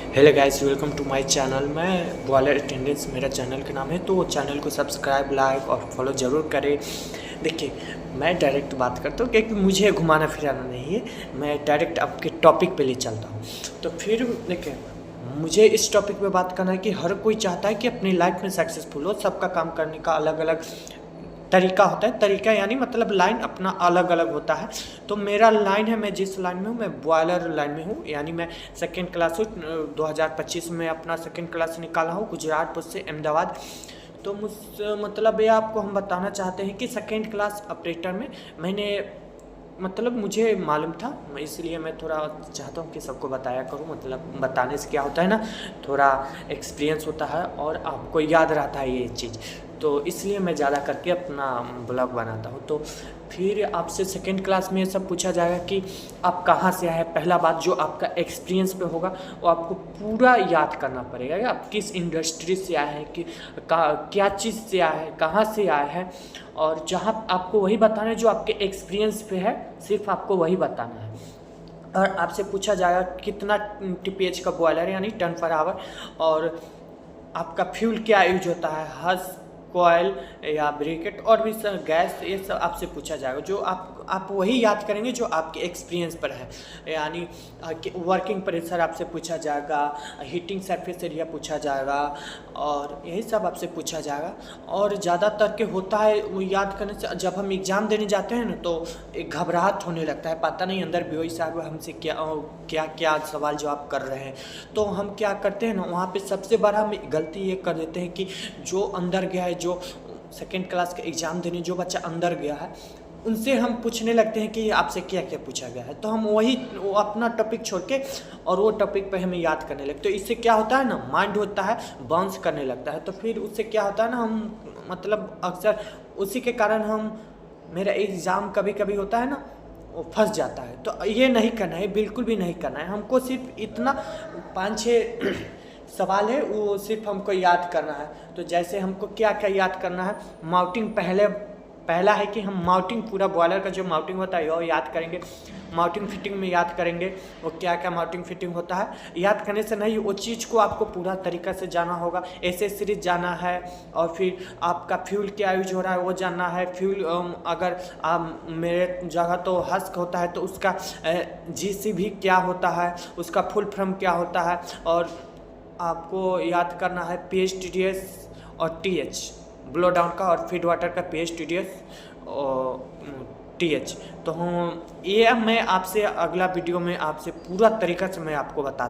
Hello guys, welcome to my channel. मैं boiler attendance मेरा channel का नाम है, तो चैनल को सब्सक्राइब, लाइक और फॉलो ज़रूर करें। देखिए, मैं डायरेक्ट बात करता हूँ क्योंकि मुझे घुमाना फिराना नहीं है, मैं डायरेक्ट आपके टॉपिक पे ले चलता हूँ। तो फिर देखिए, मुझे इस टॉपिक पे बात करना है कि हर कोई चाहता है कि अपनी लाइफ में सक्सेसफुल हो। सबका काम करने का अलग अलग तरीका होता है। तरीका यानी मतलब लाइन अपना अलग अलग होता है। तो मेरा लाइन है, मैं जिस लाइन में हूँ, मैं बॉयलर लाइन में हूँ। यानी मैं सेकेंड क्लास हूँ, 2025 में अपना सेकेंड क्लास निकाला हूँ, गुजरात से अहमदाबाद। तो मुझ मतलब ये आपको हम बताना चाहते हैं कि सेकेंड क्लास ऑपरेटर में मैंने मतलब मुझे मालूम था, मैं इसलिए मैं थोड़ा चाहता हूँ कि सबको बताया करूँ। मतलब बताने से क्या होता है ना, थोड़ा एक्सपीरियंस होता है और आपको याद रहता है ये चीज़। तो इसलिए मैं ज़्यादा करके अपना ब्लॉग बनाता हूँ। तो फिर आपसे सेकेंड क्लास में ये सब पूछा जाएगा कि आप कहाँ से आए। पहला बात जो आपका एक्सपीरियंस पे होगा वो आपको पूरा याद करना पड़ेगा कि आप किस इंडस्ट्री से आए हैं, कि क्या चीज़ से आए हैं, कहाँ से आए हैं। और जहाँ आपको वही बताना है जो आपके एक्सपीरियंस पे है, सिर्फ आपको वही बताना है। और आपसे पूछा जाएगा कितना टीपीएच का बॉयलर है, यानी टन पर आवर, और आपका फ्यूल क्या यूज होता है, हस, कॉयल या ब्रिकेट और भी सब गैस, ये सब आपसे पूछा जाएगा। जो आप वही याद करेंगे जो आपके एक्सपीरियंस पर है। यानी वर्किंग प्रेशर आपसे पूछा जाएगा, हीटिंग सरफेस एरिया पूछा जाएगा, और यही सब आपसे पूछा जाएगा। और ज़्यादातर के होता है वो याद करने से, जब हम एग्ज़ाम देने जाते हैं ना तो एक घबराहट होने लगता है, पता नहीं अंदर भी साहब हमसे क्या क्या सवाल जवाब कर रहे हैं। तो हम क्या करते हैं ना, वहाँ पे सबसे बड़ा हम गलती ये कर देते हैं कि जो अंदर गया है, जो सेकेंड क्लास के एग्ज़ाम देने जो बच्चा अंदर गया है, उनसे हम पूछने लगते हैं कि आपसे क्या क्या पूछा गया है। तो हम वो अपना टॉपिक छोड़ के और वो टॉपिक पे हमें याद करने लगते। तो इससे क्या होता है ना, माइंड होता है बाउंस करने लगता है। तो फिर उससे क्या होता है ना, हम मतलब अक्सर उसी के कारण हम, मेरा एग्ज़ाम कभी कभी होता है ना, वो फंस जाता है। तो ये नहीं करना है, बिल्कुल भी नहीं करना है। हमको सिर्फ इतना 5-6 सवाल है, वो सिर्फ हमको याद करना है। तो जैसे हमको क्या क्या याद करना है, माउंटिंग पहला है कि हम माउंटिंग, पूरा बॉयलर का जो माउंटिंग होता है वो याद करेंगे। माउंटिंग फिटिंग में याद करेंगे वो क्या क्या माउंटिंग फिटिंग होता है। याद करने से नहीं, वो चीज़ को आपको पूरा तरीका से जाना होगा। एसेसरीज जाना है, और फिर आपका फ्यूल क्या यूज हो रहा है वो जानना है। फ्यूल अगर आप, मेरे जगह तो हस्क होता है तो उसका जीसीबी क्या होता है, उसका फुल फॉर्म क्या होता है। और आपको याद करना है पीएच, टीडीएस और टीएच, ब्लो डाउन का, और फीड वाटर का पीएच, टीडीएस और टीएच। तो हम ये मैं आपसे अगला वीडियो में आपसे पूरा तरीका से मैं आपको बता